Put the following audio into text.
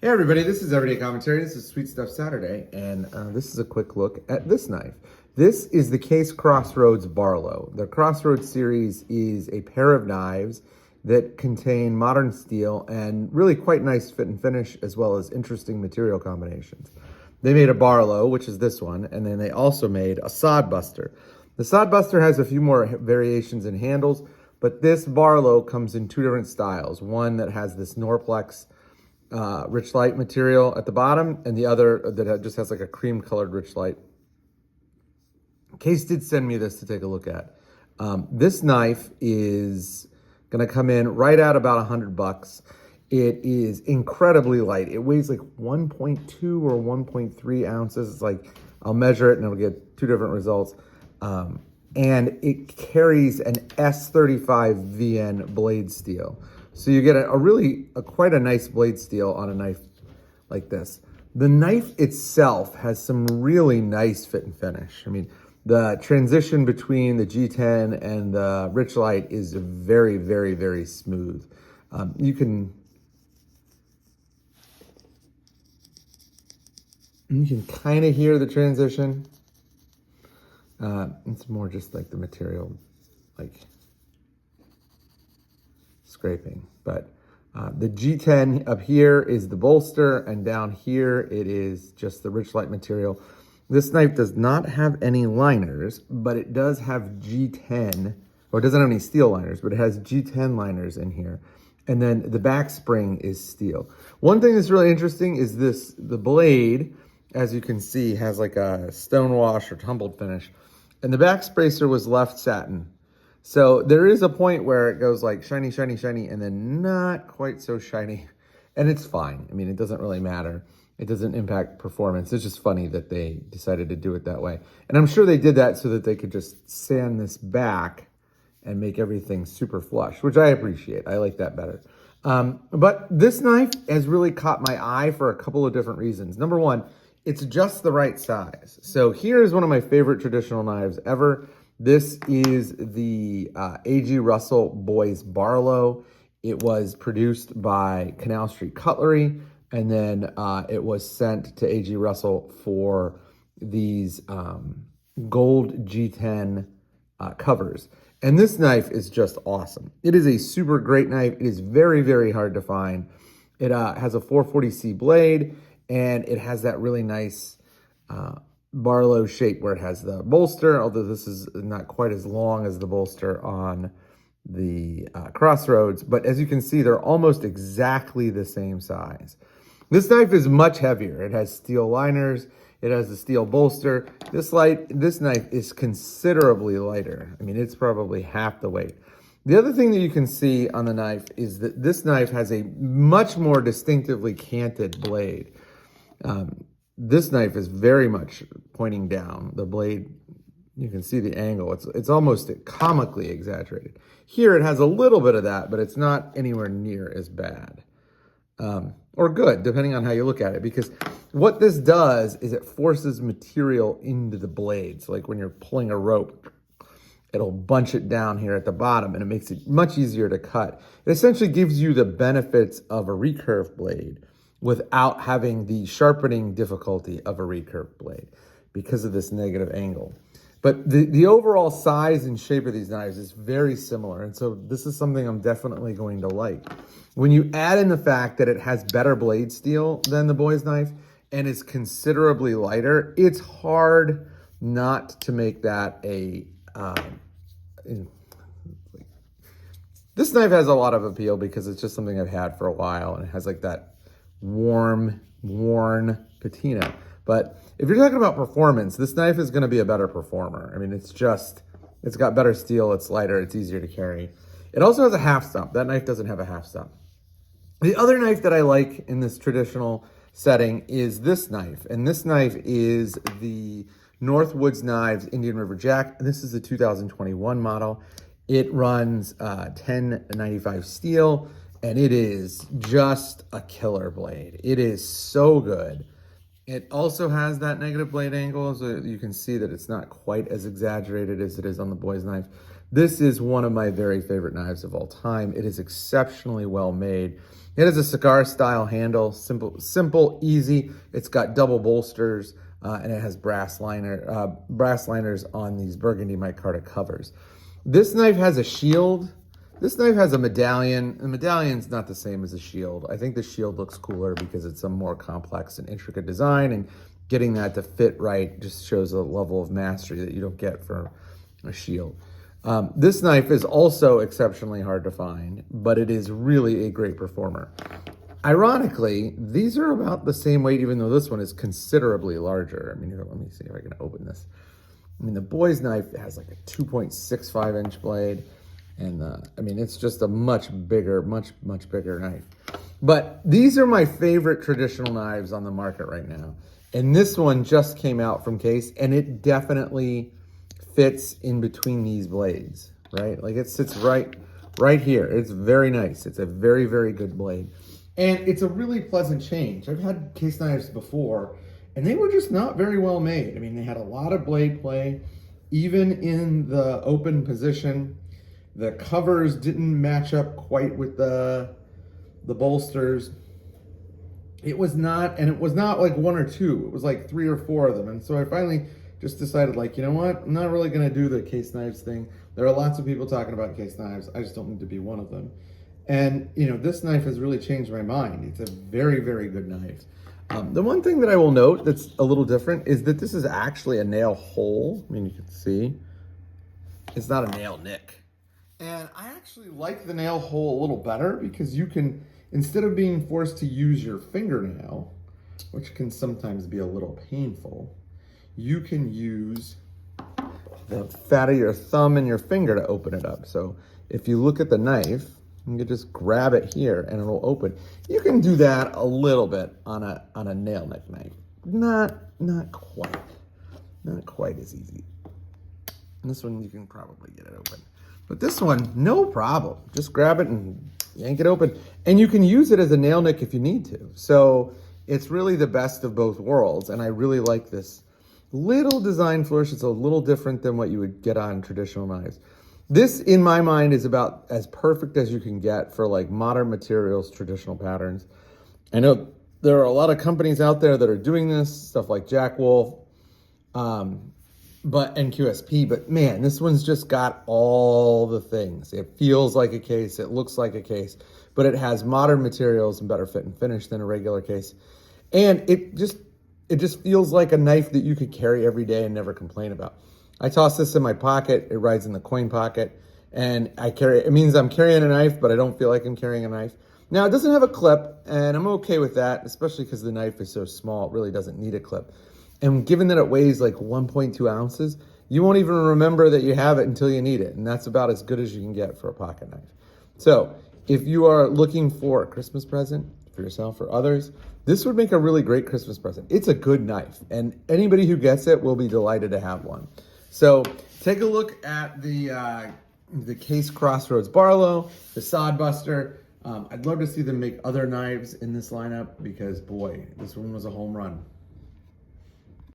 Hey everybody, this is Everyday Commentary. This is Sweet Stuff Saturday, and this is a quick look at this knife. This is the Case Crossroads Barlow. The Crossroads series is a pair of knives that contain modern steel and really quite nice fit and finish, as well as interesting material combinations. They made a Barlow, which is this one, and then they also made a Sodbuster. The Sodbuster has a few more variations in handles, but this Barlow comes in two different styles. One that has this Norplex rich light material at the bottom, and the other that just has like a cream colored rich light. Case did send me this to take a look at. This knife is gonna come in right at about $100. It is incredibly light. It weighs like 1.2 or 1.3 ounces. It's like, I'll measure it and it'll get two different results. And it carries an S35 VN blade steel. So you get quite a nice blade steel on a knife like this. The knife itself has some really nice fit and finish. I mean, the transition between the G10 and the rich light is very, very, very smooth. You can kind of hear the transition. It's more just like the material, like scraping. But the G10 up here is the bolster, and down here it is just the rich light material. This knife does not have any liners, but it does have G10, or it doesn't have any steel liners, but it has G10 liners in here. And then the back spring is steel. One thing that's really interesting is the blade, as you can see, has like a stonewash or tumbled finish. And the back spracer was left satin. So there is a point where it goes like shiny, shiny, shiny, and then not quite so shiny. And it's fine. I mean, it doesn't really matter. It doesn't impact performance. It's just funny that they decided to do it that way. And I'm sure they did that so that they could just sand this back and make everything super flush, which I appreciate. I like that better. But this knife has really caught my eye for a couple of different reasons. Number one, it's just the right size. So here is one of my favorite traditional knives ever. This is the A.G. Russell Boys Barlow. It was produced by Canal Street Cutlery, and then it was sent to A.G. Russell for these gold G10 covers. And this knife is just awesome. It is a super great knife. It is very, very hard to find. It has a 440C blade, and it has that really nice Barlow shape where it has the bolster, although this is not quite as long as the bolster on the Crossroads. But as you can see, they're almost exactly the same size. This knife is much heavier. It has steel liners. It has a steel bolster. This knife is considerably lighter. I mean, it's probably half the weight. The other thing that you can see on the knife is that this knife has a much more distinctively canted blade. This knife is very much pointing down. The blade, you can see the angle. It's almost comically exaggerated. Here it has a little bit of that, but it's not anywhere near as bad. Or good, depending on how you look at it. Because what this does is it forces material into the blade. So like when you're pulling a rope, it'll bunch it down here at the bottom, and it makes it much easier to cut. It essentially gives you the benefits of a recurve blade without having the sharpening difficulty of a recurve blade because of this negative angle. But the overall size and shape of these knives is very similar, and so this is something I'm definitely going to like. When you add in the fact that it has better blade steel than the Boys knife and is considerably lighter, it's hard not to make that a... This knife has a lot of appeal because it's just something I've had for a while, and it has like that warm, worn patina. But if you're talking about performance, this knife is going to be a better performer. I mean, it's got better steel, it's lighter, it's easier to carry. It also has a half stump. That knife doesn't have a half stump. The other knife that I like in this traditional setting is this knife. And this knife is the Northwoods Knives Indian River Jack. This is the 2021 model. It runs 1095 steel, and it is just a killer blade. It is so good. It also has that negative blade angle, so you can see that it's not quite as exaggerated as it is on the Boys knife. This is one of my very favorite knives of all time. It is exceptionally well made. It has a cigar style handle, simple, easy. It's got double bolsters, and it has brass liners on these burgundy micarta covers. This knife has a shield. This knife has a medallion. The medallion's not the same as a shield. I think the shield looks cooler because it's a more complex and intricate design, and getting that to fit right just shows a level of mastery that you don't get for a shield. This knife is also exceptionally hard to find, but it is really a great performer. Ironically, these are about the same weight, even though this one is considerably larger. I mean, here, let me see if I can open this. I mean, the boy's knife has like a 2.65 inch blade, and I mean, it's just a much bigger knife. But these are my favorite traditional knives on the market right now. And this one just came out from Case, and it definitely fits in between these blades, right? Like it sits right here. It's very nice. It's a very, very good blade. And it's a really pleasant change. I've had Case knives before, and they were just not very well made. I mean, they had a lot of blade play, even in the open position. The covers didn't match up quite with the bolsters. It was not like one or two. It was like 3 or 4 of them. And so I finally just decided, like, you know what? I'm not really going to do the Case knives thing. There are lots of people talking about Case knives. I just don't need to be one of them. And, you know, this knife has really changed my mind. It's a very, very good knife. The one thing that I will note that's a little different is that this is actually a nail hole. I mean, you can see it's not a nail nick. And I actually like the nail hole a little better because you can, instead of being forced to use your fingernail, which can sometimes be a little painful, you can use the fat of your thumb and your finger to open it up. So if you look at the knife, you can just grab it here and it'll open. You can do that a little bit on a nail nick knife. Not quite as easy. And this one you can probably get it open. But this one, no problem. Just grab it and yank it open. And you can use it as a nail nick if you need to. So it's really the best of both worlds. And I really like this little design flourish. It's a little different than what you would get on traditional knives. This, in my mind, is about as perfect as you can get for like modern materials, traditional patterns. I know there are a lot of companies out there that are doing this, stuff like Jack Wolf, and QSP, but man, this one's just got all the things. It feels like a case, it looks like a case, but it has modern materials and better fit and finish than a regular case. And it just feels like a knife that you could carry every day and never complain about. I toss this in my pocket, it rides in the coin pocket, and it means I'm carrying a knife, but I don't feel like I'm carrying a knife. Now, it doesn't have a clip, and I'm okay with that, especially because the knife is so small, it really doesn't need a clip. And given that it weighs like 1.2 ounces, you won't even remember that you have it until you need it. And that's about as good as you can get for a pocket knife. So if you are looking for a Christmas present for yourself or others, this would make a really great Christmas present. It's a good knife, and anybody who gets it will be delighted to have one. So take a look at the Case Crossroads Barlow, the Sodbuster. I'd love to see them make other knives in this lineup because, boy, this one was a home run.